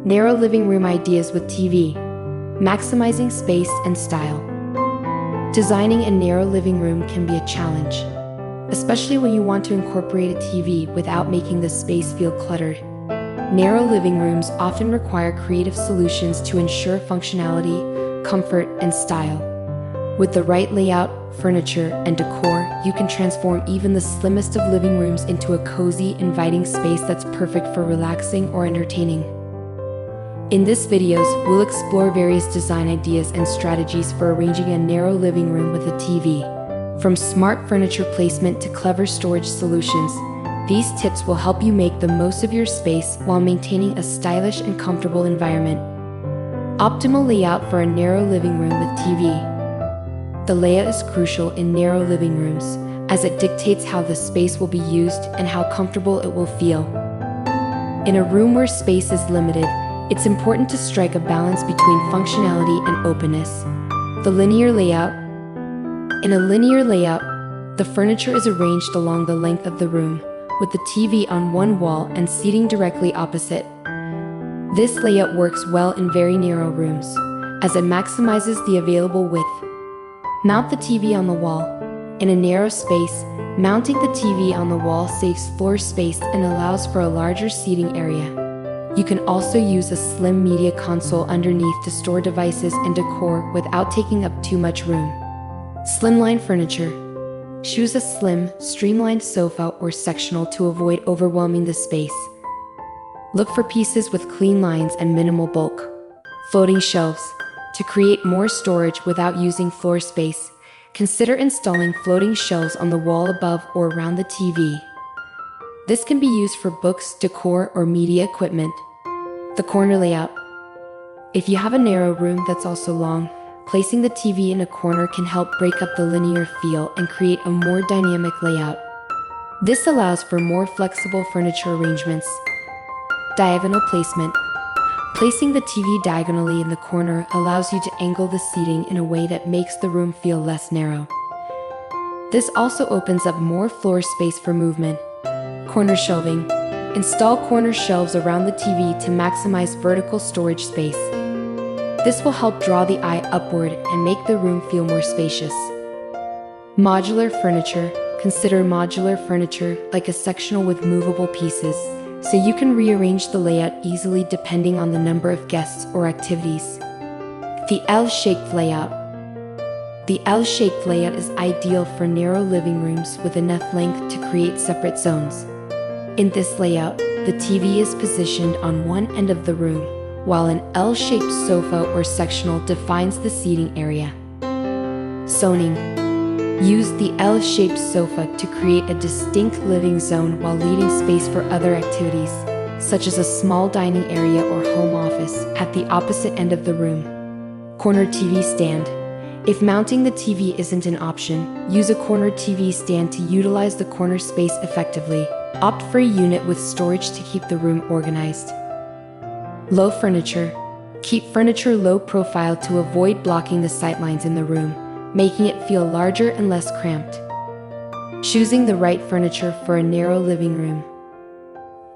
Narrow living room ideas with TV. Maximizing space and style. Designing a narrow living room can be a challenge, especially when you want to incorporate a TV without making the space feel cluttered. Narrow living rooms often require creative solutions to ensure functionality, comfort, and style. With the right layout, furniture, and decor, you can transform even the slimmest of living rooms into a cozy, inviting space that's perfect for relaxing or entertaining. In this videos, we'll explore various design ideas and strategies for arranging a narrow living room with a TV. From smart furniture placement to clever storage solutions, these tips will help you make the most of your space while maintaining a stylish and comfortable environment. Optimal layout for a narrow living room with TV. The layout is crucial in narrow living rooms, as it dictates how the space will be used and how comfortable it will feel. In a room where space is limited, it's important to strike a balance between functionality and openness. The linear layout. In a linear layout, the furniture is arranged along the length of the room, with the TV on one wall and seating directly opposite. This layout works well in very narrow rooms, as it maximizes the available width. Mount the TV on the wall. In a narrow space, mounting the TV on the wall saves floor space and allows for a larger seating area. You can also use a slim media console underneath to store devices and decor without taking up too much room. Slimline furniture. Choose a slim, streamlined sofa or sectional to avoid overwhelming the space. Look for pieces with clean lines and minimal bulk. Floating shelves. To create more storage without using floor space, consider installing floating shelves on the wall above or around the TV. This can be used for books, decor, or media equipment. The corner layout. If you have a narrow room that's also long, placing the TV in a corner can help break up the linear feel and create a more dynamic layout. This allows for more flexible furniture arrangements. Diagonal placement. Placing the TV diagonally in the corner allows you to angle the seating in a way that makes the room feel less narrow. This also opens up more floor space for movement. Corner shelving. Install corner shelves around the TV to maximize vertical storage space. This will help draw the eye upward and make the room feel more spacious. Modular furniture. Consider modular furniture like a sectional with movable pieces, so you can rearrange the layout easily depending on the number of guests or activities. The L-shaped layout. The L-shaped layout is ideal for narrow living rooms with enough length to create separate zones. In this layout, the TV is positioned on one end of the room, while an L-shaped sofa or sectional defines the seating area. Zoning. Use the L-shaped sofa to create a distinct living zone while leaving space for other activities, such as a small dining area or home office, at the opposite end of the room. Corner TV stand. If mounting the TV isn't an option, use a corner TV stand to utilize the corner space effectively. Opt for a unit with storage to keep the room organized. Low furniture. Keep furniture low profile to avoid blocking the sightlines in the room, making it feel larger and less cramped. Choosing the right furniture for a narrow living room.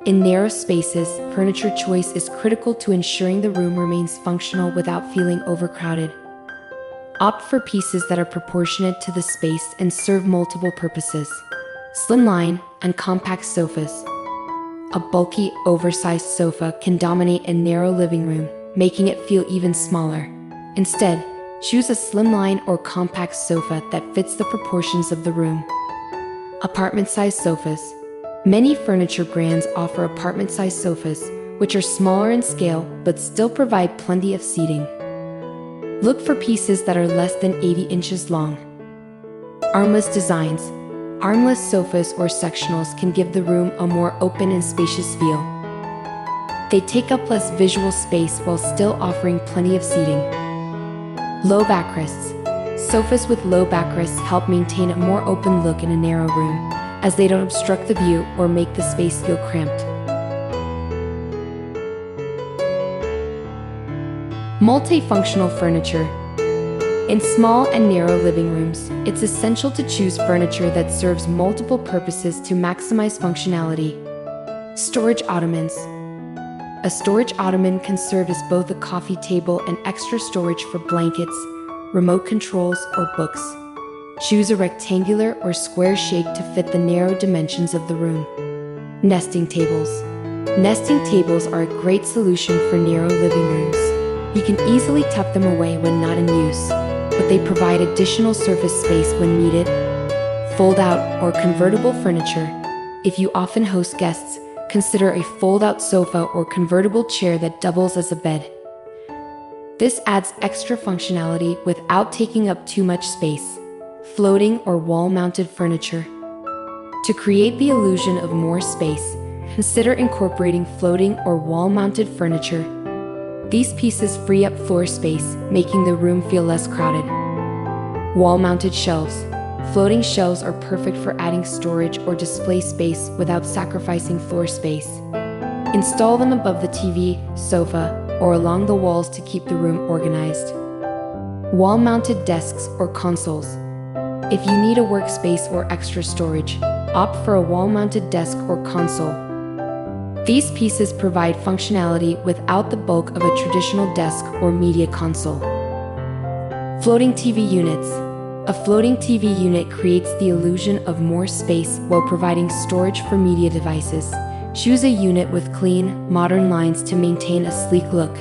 In narrow spaces, furniture choice is critical to ensuring the room remains functional without feeling overcrowded. Opt for pieces that are proportionate to the space and serve multiple purposes. Slimline and compact sofas. A bulky, oversized sofa can dominate a narrow living room, making it feel even smaller. Instead, choose a slimline or compact sofa that fits the proportions of the room. Apartment-sized sofas. Many furniture brands offer apartment-sized sofas, which are smaller in scale but still provide plenty of seating. Look for pieces that are less than 80 inches long. Armless designs. Armless sofas or sectionals can give the room a more open and spacious feel. They take up less visual space while still offering plenty of seating. Low backrests. Sofas with low backrests help maintain a more open look in a narrow room, as they don't obstruct the view or make the space feel cramped. Multifunctional furniture. In small and narrow living rooms, it's essential to choose furniture that serves multiple purposes to maximize functionality. Storage ottomans. A storage ottoman can serve as both a coffee table and extra storage for blankets, remote controls, or books. Choose a rectangular or square shape to fit the narrow dimensions of the room. Nesting tables. Nesting tables are a great solution for narrow living rooms. You can easily tuck them away when not in use, but they provide additional surface space when needed. Fold-out or convertible furniture. If you often host guests, consider a fold-out sofa or convertible chair that doubles as a bed. This adds extra functionality without taking up too much space. Floating or wall-mounted furniture. To create the illusion of more space, consider incorporating floating or wall-mounted furniture. These pieces free up floor space, making the room feel less crowded. Wall-mounted shelves. Floating shelves are perfect for adding storage or display space without sacrificing floor space. Install them above the TV, sofa, or along the walls to keep the room organized. Wall-mounted desks or consoles. If you need a workspace or extra storage, opt for a wall-mounted desk or console. These pieces provide functionality without the bulk of a traditional desk or media console. Floating TV units. A floating TV unit creates the illusion of more space while providing storage for media devices. Choose a unit with clean, modern lines to maintain a sleek look.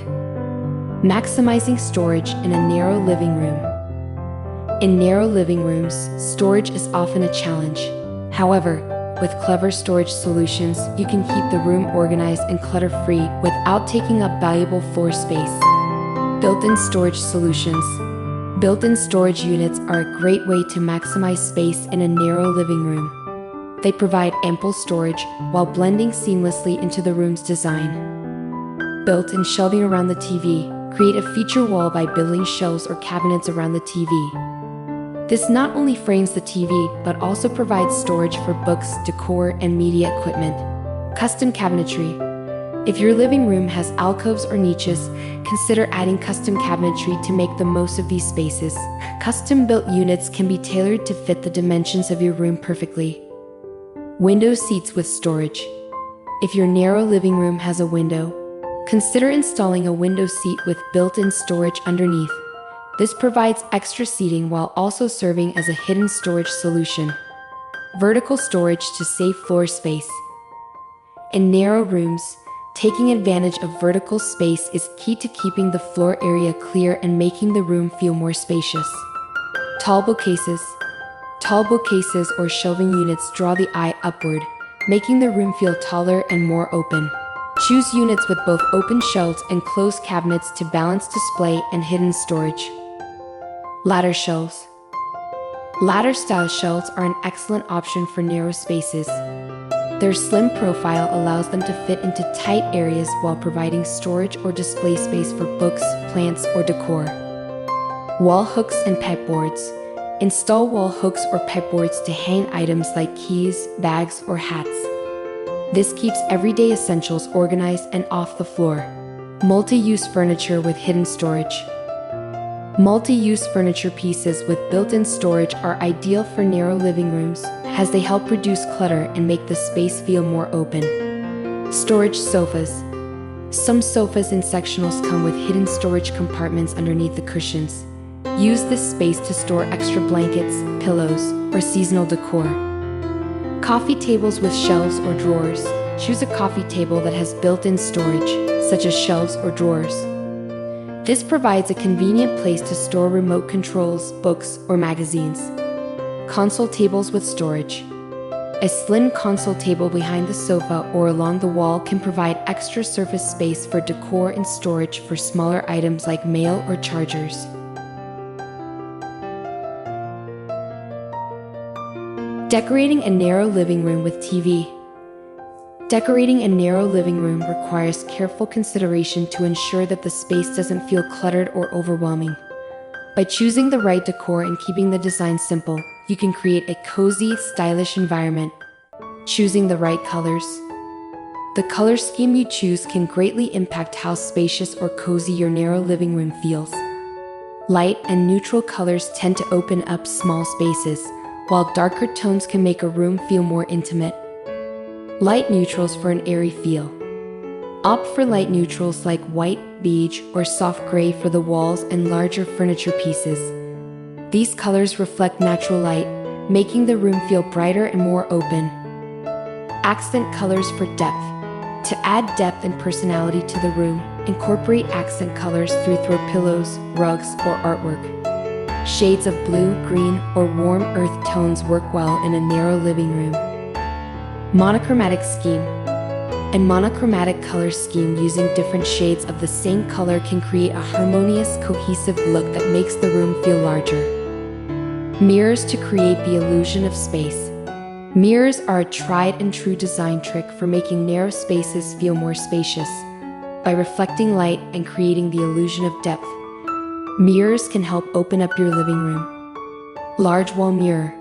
Maximizing storage in a narrow living room. In narrow living rooms, storage is often a challenge. However, with clever storage solutions, you can keep the room organized and clutter-free without taking up valuable floor space. Built-in storage solutions. Built-in storage units are a great way to maximize space in a narrow living room. They provide ample storage while blending seamlessly into the room's design. Built-in shelving around the TV. Create a feature wall by building shelves or cabinets around the TV. This not only frames the TV, but also provides storage for books, decor, and media equipment. Custom cabinetry. If your living room has alcoves or niches, consider adding custom cabinetry to make the most of these spaces. Custom-built units can be tailored to fit the dimensions of your room perfectly. Window seats with storage. If your narrow living room has a window, consider installing a window seat with built-in storage underneath. This provides extra seating while also serving as a hidden storage solution. Vertical storage to save floor space. In narrow rooms, taking advantage of vertical space is key to keeping the floor area clear and making the room feel more spacious. Tall bookcases. Tall bookcases or shelving units draw the eye upward, making the room feel taller and more open. Choose units with both open shelves and closed cabinets to balance display and hidden storage. Ladder shelves. Ladder-style shelves are an excellent option for narrow spaces. Their slim profile allows them to fit into tight areas while providing storage or display space for books, plants, or decor. Wall hooks and pegboards. Install wall hooks or pegboards to hang items like keys, bags, or hats. This keeps everyday essentials organized and off the floor. Multi-use furniture with hidden storage. Multi-use furniture pieces with built-in storage are ideal for narrow living rooms, as they help reduce clutter and make the space feel more open. Storage sofas. Some sofas and sectionals come with hidden storage compartments underneath the cushions. Use this space to store extra blankets, pillows, or seasonal decor. Coffee tables with shelves or drawers. Choose a coffee table that has built-in storage, such as shelves or drawers. This provides a convenient place to store remote controls, books, or magazines. Console tables with storage. A slim console table behind the sofa or along the wall can provide extra surface space for decor and storage for smaller items like mail or chargers. Decorating a narrow living room with TV. Decorating a narrow living room requires careful consideration to ensure that the space doesn't feel cluttered or overwhelming. By choosing the right decor and keeping the design simple, you can create a cozy, stylish environment. Choosing the right colors. The color scheme you choose can greatly impact how spacious or cozy your narrow living room feels. Light and neutral colors tend to open up small spaces, while darker tones can make a room feel more intimate. Light neutrals for an airy feel. Opt for light neutrals like white, beige, or soft gray for the walls and larger furniture pieces. These colors reflect natural light, making the room feel brighter and more open. Accent colors for depth. To add depth and personality to the room, incorporate accent colors through throw pillows, rugs, or artwork. Shades of blue, green, or warm earth tones work well in a narrow living room. Monochromatic scheme. A monochromatic color scheme using different shades of the same color can create a harmonious, cohesive look that makes the room feel larger. Mirrors to create the illusion of space. Mirrors are a tried and true design trick for making narrow spaces feel more spacious. By reflecting light and creating the illusion of depth, mirrors can help open up your living room. Large wall mirror.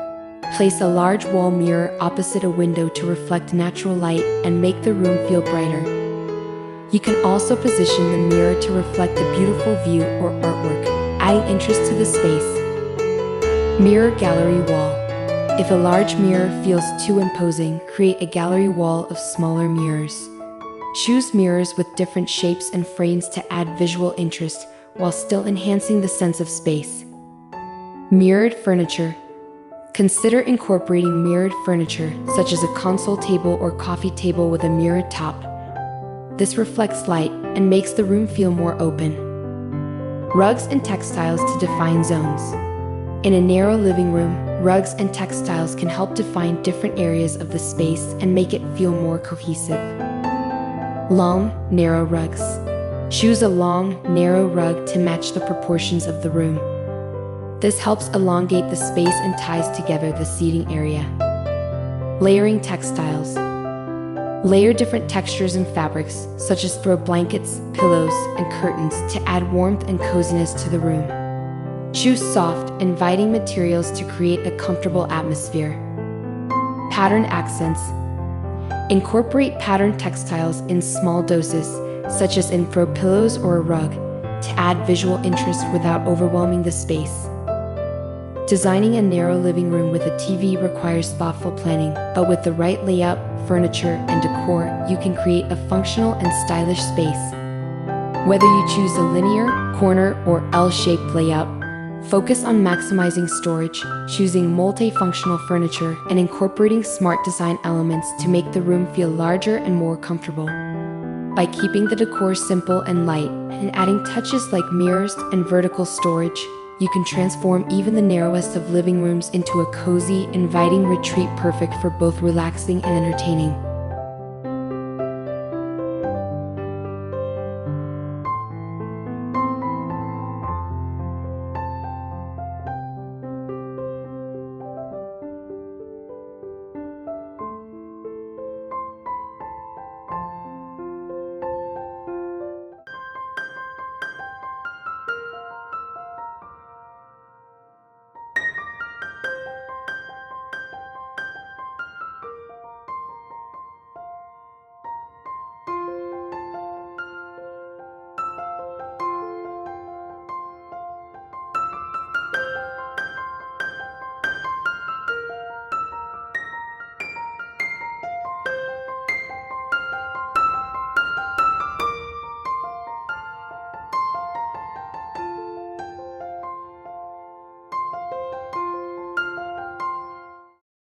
Place a large wall mirror opposite a window to reflect natural light and make the room feel brighter. You can also position the mirror to reflect a beautiful view or artwork, adding interest to the space. Mirror gallery wall. If a large mirror feels too imposing, create a gallery wall of smaller mirrors. Choose mirrors with different shapes and frames to add visual interest while still enhancing the sense of space. Mirrored furniture. Consider incorporating mirrored furniture, such as a console table or coffee table with a mirrored top. This reflects light and makes the room feel more open. Rugs and textiles to define zones. In a narrow living room, rugs and textiles can help define different areas of the space and make it feel more cohesive. Long, narrow rugs. Choose a long, narrow rug to match the proportions of the room. This helps elongate the space and ties together the seating area. Layering textiles. Layer different textures and fabrics, such as throw blankets, pillows, and curtains to add warmth and coziness to the room. Choose soft, inviting materials to create a comfortable atmosphere. Pattern accents. Incorporate patterned textiles in small doses, such as in throw pillows or a rug, to add visual interest without overwhelming the space. Designing a narrow living room with a TV requires thoughtful planning, but with the right layout, furniture, and decor, you can create a functional and stylish space. Whether you choose a linear, corner, or L-shaped layout, focus on maximizing storage, choosing multifunctional furniture, and incorporating smart design elements to make the room feel larger and more comfortable. By keeping the decor simple and light, and adding touches like mirrors and vertical storage, you can transform even the narrowest of living rooms into a cozy, inviting retreat perfect for both relaxing and entertaining.